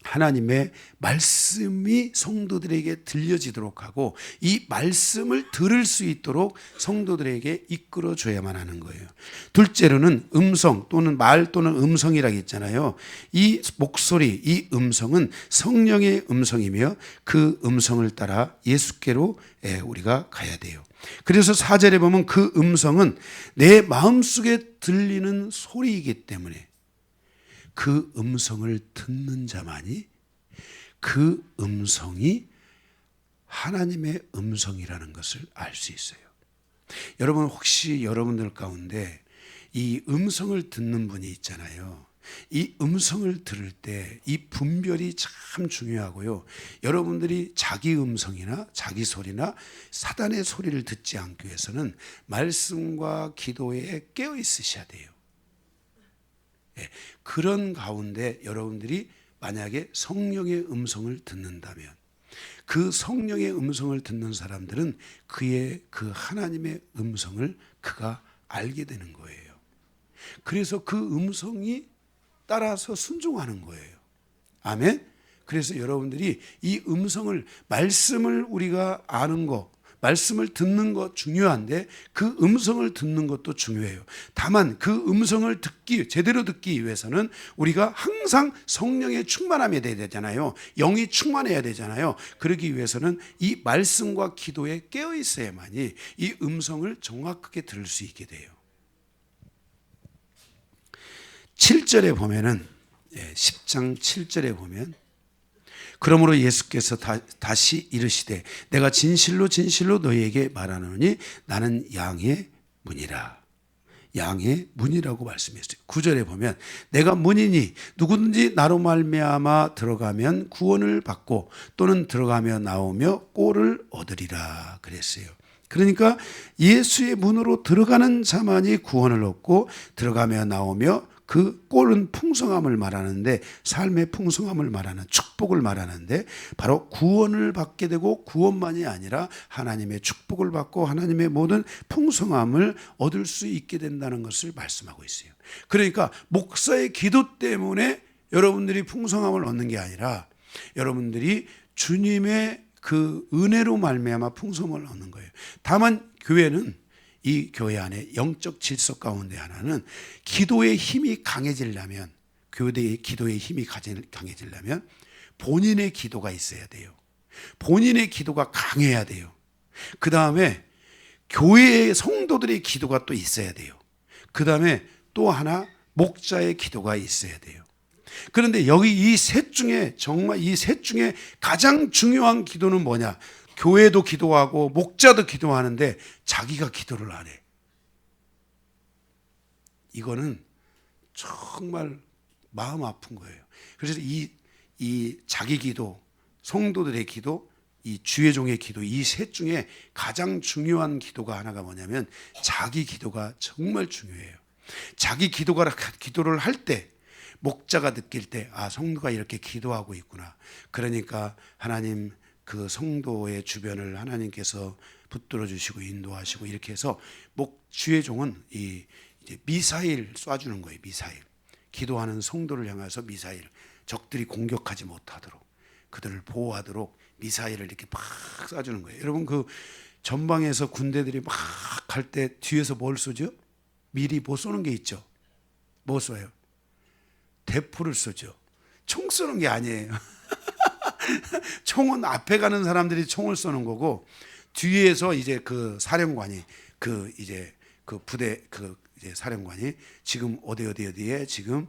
하나님의 말씀이 성도들에게 들려지도록 하고 이 말씀을 들을 수 있도록 성도들에게 이끌어줘야만 하는 거예요. 둘째로는 음성 또는 말 또는 음성이라고 했잖아요. 이 목소리, 이 음성은 성령의 음성이며 그 음성을 따라 예수께로 우리가 가야 돼요. 그래서 4절에 보면 그 음성은 내 마음속에 들리는 소리이기 때문에 그 음성을 듣는 자만이 그 음성이 하나님의 음성이라는 것을 알 수 있어요. 여러분, 혹시 여러분들 가운데 이 음성을 듣는 분이 있잖아요. 이 음성을 들을 때 이 분별이 참 중요하고요. 여러분들이 자기 음성이나 자기 소리나 사단의 소리를 듣지 않기 위해서는 말씀과 기도에 깨어 있으셔야 돼요. 예, 그런 가운데 여러분들이 만약에 성령의 음성을 듣는다면 그 성령의 음성을 듣는 사람들은 그의 그 하나님의 음성을 그가 알게 되는 거예요. 그래서 그 음성이 따라서 순종하는 거예요. 아멘. 그래서 여러분들이 이 음성을, 말씀을 우리가 아는 거, 말씀을 듣는 것 중요한데 그 음성을 듣는 것도 중요해요. 다만 그 음성을 제대로 듣기 위해서는 우리가 항상 성령의 충만함이 돼야 되잖아요. 영이 충만해야 되잖아요. 그러기 위해서는 이 말씀과 기도에 깨어 있어야만이 이 음성을 정확하게 들을 수 있게 돼요. 7절에 보면은 10장 7절에 보면 그러므로 예수께서 다시 이르시되 내가 진실로 진실로 너희에게 말하노니 나는 양의 문이라. 양의 문이라고 말씀했어요. 9절에 보면 내가 문이니 누구든지 나로 말미암아 들어가면 구원을 받고 또는 들어가며 나오며 꼴을 얻으리라 그랬어요. 그러니까 예수의 문으로 들어가는 자만이 구원을 얻고 들어가며 나오며 그 꼴은 풍성함을 말하는데 삶의 풍성함을 말하는 축복을 말하는데 바로 구원을 받게 되고 구원만이 아니라 하나님의 축복을 받고 하나님의 모든 풍성함을 얻을 수 있게 된다는 것을 말씀하고 있어요. 그러니까 목사의 기도 때문에 여러분들이 풍성함을 얻는 게 아니라 여러분들이 주님의 그 은혜로 말미암아 풍성함을 얻는 거예요. 다만 교회는 이 교회 안에 영적 질서 가운데 하나는 기도의 힘이 강해지려면 교회의 기도의 힘이 강해지려면 본인의 기도가 있어야 돼요. 본인의 기도가 강해야 돼요. 그 다음에 교회의 성도들의 기도가 또 있어야 돼요. 그 다음에 또 하나 목자의 기도가 있어야 돼요. 그런데 여기 이 셋 중에 정말 이 셋 중에 가장 중요한 기도는 뭐냐? 교회도 기도하고 목자도 기도하는데 자기가 기도를 안 해. 이거는 정말 마음 아픈 거예요. 그래서 이 자기 기도, 성도들의 기도, 이 주의 종의 기도, 이 셋 중에 가장 중요한 기도가 하나가 뭐냐면 자기 기도가 정말 중요해요. 자기 기도를 할 때 목자가 느낄 때 아, 성도가 이렇게 기도하고 있구나. 그러니까 하나님 그 성도의 주변을 하나님께서 붙들어 주시고 인도하시고 이렇게 해서 주의 종은 이제 미사일 쏴주는 거예요. 미사일. 기도하는 성도를 향해서 미사일. 적들이 공격하지 못하도록 그들을 보호하도록 미사일을 이렇게 막 쏴주는 거예요. 여러분 그 전방에서 군대들이 막 갈 때 뒤에서 뭘 쏘죠? 미리 뭐 쏘는 게 있죠. 뭐 쏘요? 대포를 쏘죠. 총 쏘는 게 아니에요. 총은 앞에 가는 사람들이 총을 쏘는 거고 뒤에서 이제 그 사령관이 그 이제 그 부대 그 이제 사령관이 지금 어디에 지금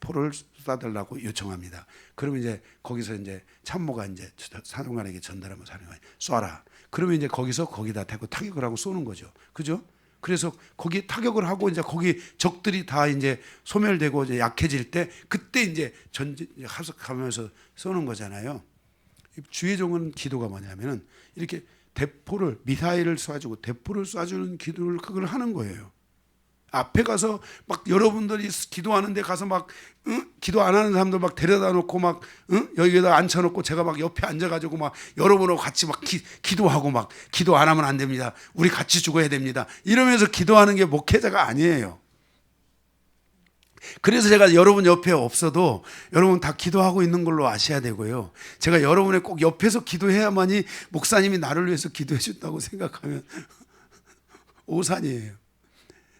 포를 쏴달라고 요청합니다. 그러면 이제 거기서 이제 참모가 이제 사령관에게 전달하면 사령관이 쏴라. 그러면 이제 거기다 대고 타격을 하고 쏘는 거죠. 그죠? 그래서 거기 타격을 하고 이제 거기 적들이 다 이제 소멸되고 이제 약해질 때 그때 이제 하석하면서 쏘는 거잖아요. 주의 종은 기도가 뭐냐면은 이렇게 대포를 미사일을 쏴주고 대포를 쏴주는 기도를 그걸 하는 거예요. 앞에 가서 막 여러분들이 기도하는데 가서 막 기도 안 하는 사람들 막 데려다 놓고 막 여기에다 앉혀놓고 제가 막 옆에 앉아가지고 막 여러분하고 같이 막 기도하고 막 기도 안 하면 안 됩니다. 우리 같이 죽어야 됩니다. 이러면서 기도하는 게 목회자가 아니에요. 그래서 제가 여러분 옆에 없어도 여러분 다 기도하고 있는 걸로 아셔야 되고요. 제가 여러분의 꼭 옆에서 기도해야만이 목사님이 나를 위해서 기도해 준다고 생각하면 오산이에요.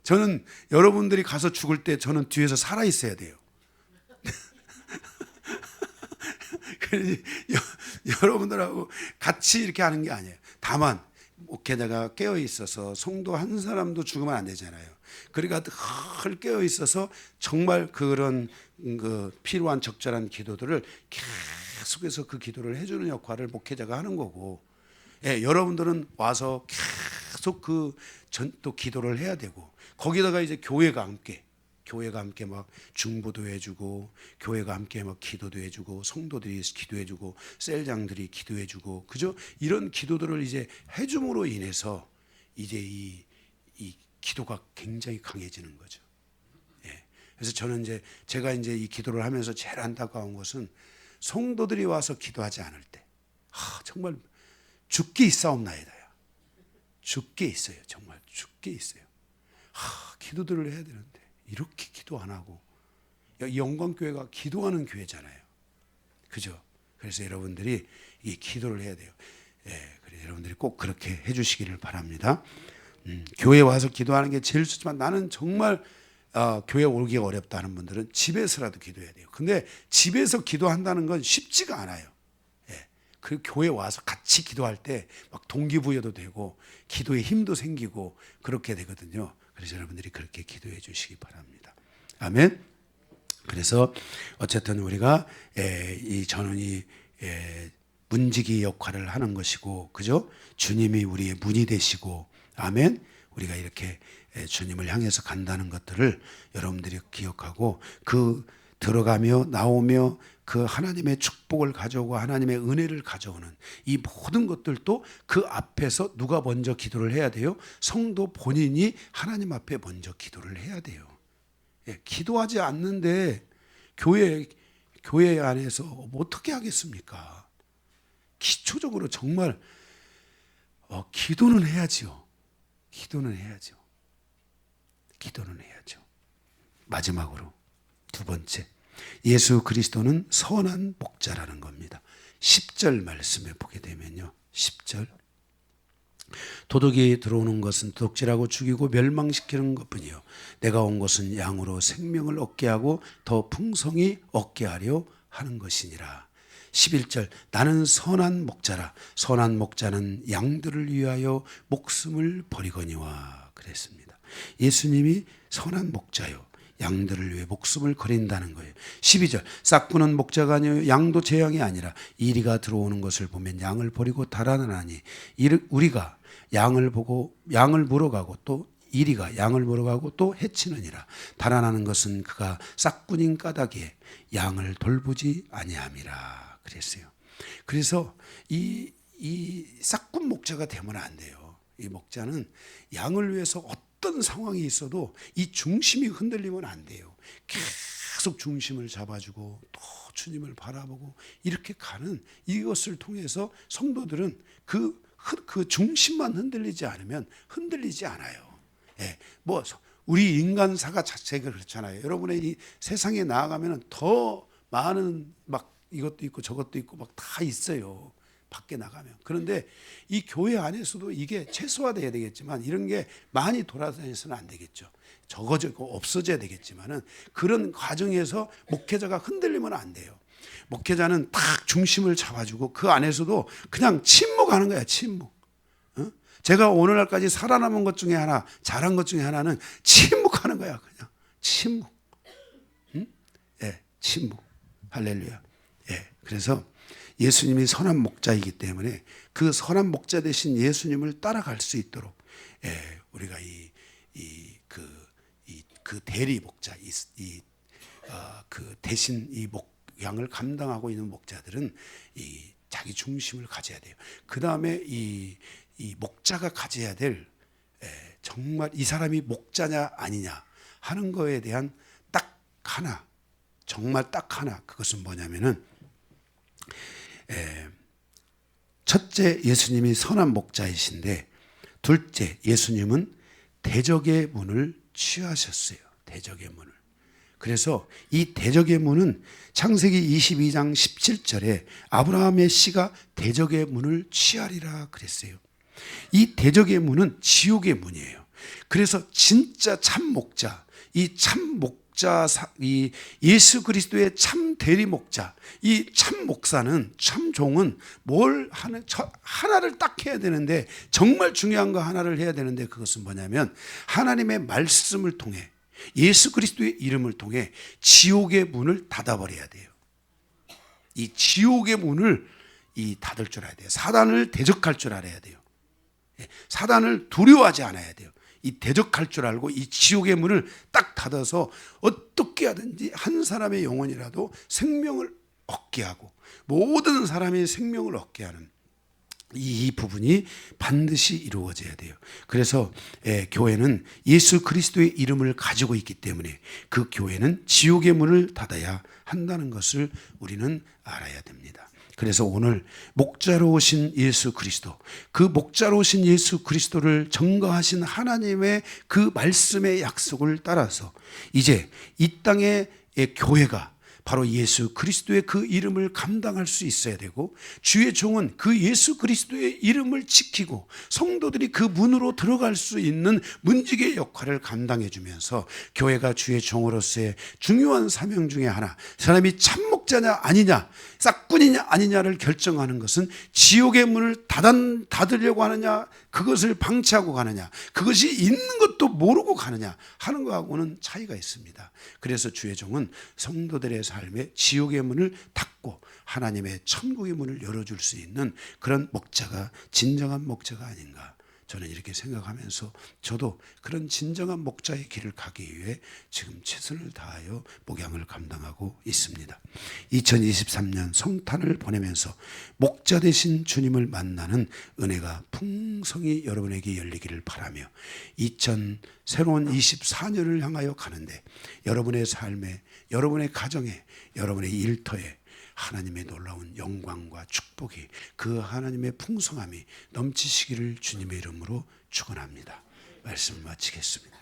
저는 여러분들이 가서 죽을 때 저는 뒤에서 살아 있어야 돼요. 여러분들하고 같이 이렇게 하는 게 아니에요. 다만 목회자가 깨어 있어서 성도 한 사람도 죽으면 안 되잖아요. 그러니까 늘 깨어 있어서 정말 그런 그 필요한 적절한 기도들을 계속해서 그 기도를 해주는 역할을 목회자가 하는 거고, 여러분들은 와서 계속 또 기도를 해야 되고, 거기다가 이제 교회가 함께 막 중보도 해주고, 교회가 함께 막 기도도 해주고, 성도들이 기도해주고, 셀장들이 기도해주고, 그죠? 이런 기도들을 이제 해줌으로 인해서 이제 이 기도가 굉장히 강해지는 거죠. 그래서 저는 제가 이 기도를 하면서 제일 안타까운 것은 성도들이 와서 기도하지 않을 때, 정말 죽게 있사옵나이다야. 죽게 있어요. 정말 죽게 있어요. 기도들을 해야 되는데 이렇게 기도 안 하고, 영광교회가 기도하는 교회잖아요. 그죠? 그래서 여러분들이 이 기도를 해야 돼요. 그래서 여러분들이 꼭 그렇게 해주시기를 바랍니다. 교회 와서 기도하는 게 제일 좋지만 나는 정말 교회 오기가 어렵다 하는 분들은 집에서라도 기도해야 돼요. 근데 집에서 기도한다는 건 쉽지가 않아요. 그 교회 와서 같이 기도할 때 막 동기부여도 되고 기도에 힘도 생기고 그렇게 되거든요. 그래서 여러분들이 그렇게 기도해 주시기 바랍니다. 아멘. 그래서 어쨌든 우리가 이 전원이 문지기 역할을 하는 것이고, 그죠? 주님이 우리의 문이 되시고, 아멘. 우리가 이렇게 주님을 향해서 간다는 것들을 여러분들이 기억하고 그 들어가며 나오며 그 하나님의 축복을 가져오고 하나님의 은혜를 가져오는 이 모든 것들도 그 앞에서 누가 먼저 기도를 해야 돼요? 성도 본인이 하나님 앞에 먼저 기도를 해야 돼요. 기도하지 않는데 교회 안에서 어떻게 하겠습니까? 기초적으로 정말 기도는 해야지요. 기도는 해야죠. 기도는 해야죠. 마지막으로 두 번째, 예수 그리스도는 선한 목자라는 겁니다. 10절 말씀에 보게 되면요, 10절 도둑이 들어오는 것은 도둑질하고 죽이고 멸망시키는 것뿐이요 내가 온 것은 양으로 생명을 얻게 하고 더 풍성히 얻게 하려 하는 것이니라. 11절 나는 선한 목자라. 선한 목자는 양들을 위하여 목숨을 버리거니와 그랬습니다. 예수님이 선한 목자요, 양들을 위해 목숨을 버린다는 거예요. 12절 싹구는 목자가 아니요 양도 제 양이 아니라 이리가 들어오는 것을 보면 양을 버리고 달아나니 우리가 양을 보고 양을 물어가고 또 이리가 양을 물어가고 또 해치느니라. 달아나는 것은 그가 싹꾼인 까닭에 양을 돌보지 아니함이라 그랬어요. 그래서 이 싹꾼 목자가 되면 안 돼요. 이 목자는 양을 위해서 어떤 상황이 있어도 이 중심이 흔들리면 안 돼요. 계속 중심을 잡아주고 또 주님을 바라보고 이렇게 가는 이것을 통해서 성도들은 그 중심만 흔들리지 않으면 흔들리지 않아요. 뭐 우리 인간사가 자체가 그렇잖아요. 여러분의 이 세상에 나아가면 더 많은 막 이것도 있고 저것도 있고 막 다 있어요. 밖에 나가면. 그런데 이 교회 안에서도 이게 최소화돼야 되겠지만 이런 게 많이 돌아다녀서는 안 되겠죠. 적어지고 없어져야 되겠지만은 그런 과정에서 목회자가 흔들리면 안 돼요. 목회자는 딱 중심을 잡아주고 그 안에서도 그냥 침묵하는 거야. 침묵. 제가 오늘날까지 살아남은 것 중에 하나, 잘한 것 중에 하나는 침묵하는 거야. 그냥 침묵. 침묵. 할렐루야. 그래서 예수님이 선한 목자이기 때문에 그 선한 목자 대신 예수님을 따라갈 수 있도록 우리가 그 대리 목자, 그 대신 이 양을 감당하고 있는 목자들은 이 자기 중심을 가져야 돼요. 그 다음에 이 목자가 가져야 될 정말 이 사람이 목자냐 아니냐 하는 거에 대한 딱 하나, 정말 딱 하나, 그것은 뭐냐면은 첫째, 예수님이 선한 목자이신데, 둘째, 예수님은 대적의 문을 취하셨어요. 대적의 문을. 그래서 이 대적의 문은 창세기 22장 17절에 아브라함의 씨가 대적의 문을 취하리라 그랬어요. 이 대적의 문은 지옥의 문이에요. 그래서 진짜 참 목자, 이 참 목자, 이 예수 그리스도의 참 대리 목자, 이 참 목사는, 참 종은 뭘 하는, 하나를 딱 해야 되는데, 정말 중요한 거 하나를 해야 되는데, 그것은 뭐냐면 하나님의 말씀을 통해, 예수 그리스도의 이름을 통해 지옥의 문을 닫아버려야 돼요. 이 지옥의 문을 닫을 줄 알아야 돼요. 사단을 대적할 줄 알아야 돼요. 사단을 두려워하지 않아야 돼요. 이 대적할 줄 알고 이 지옥의 문을 딱 닫아서 어떻게 하든지 한 사람의 영혼이라도 생명을 얻게 하고 모든 사람의 생명을 얻게 하는 이 부분이 반드시 이루어져야 돼요. 그래서 교회는 예수 그리스도의 이름을 가지고 있기 때문에 그 교회는 지옥의 문을 닫아야 한다는 것을 우리는 알아야 됩니다. 그래서 오늘 목자로 오신 예수 그리스도, 그 목자로 오신 예수 그리스도를 전가하신 하나님의 그 말씀의 약속을 따라서 이제 이 땅의 교회가 바로 예수 그리스도의 그 이름을 감당할 수 있어야 되고, 주의 종은 그 예수 그리스도의 이름을 지키고 성도들이 그 문으로 들어갈 수 있는 문지기의 역할을 감당해 주면서 교회가 주의 종으로서의 중요한 사명 중에 하나, 사람이 참목자냐 아니냐, 싹꾼이냐 아니냐를 결정하는 것은 지옥의 문을 닫으려고 하느냐, 그것을 방치하고 가느냐, 그것이 있는 것도 모르고 가느냐 하는 것하고는 차이가 있습니다. 그래서 주의 종은 성도들의 삶에 지옥의 문을 닫고 하나님의 천국의 문을 열어줄 수 있는 그런 목자가 진정한 목자가 아닌가, 저는 이렇게 생각하면서 저도 그런 진정한 목자의 길을 가기 위해 지금 최선을 다하여 목양을 감당하고 있습니다. 2023년 성탄을 보내면서 목자 되신 주님을 만나는 은혜가 풍성히 여러분에게 열리기를 바라며, 새로운 24년을 향하여 가는데 여러분의 삶에, 여러분의 가정에, 여러분의 일터에 하나님의 놀라운 영광과 축복이, 그 하나님의 풍성함이 넘치시기를 주님의 이름으로 축원합니다. 말씀을 마치겠습니다.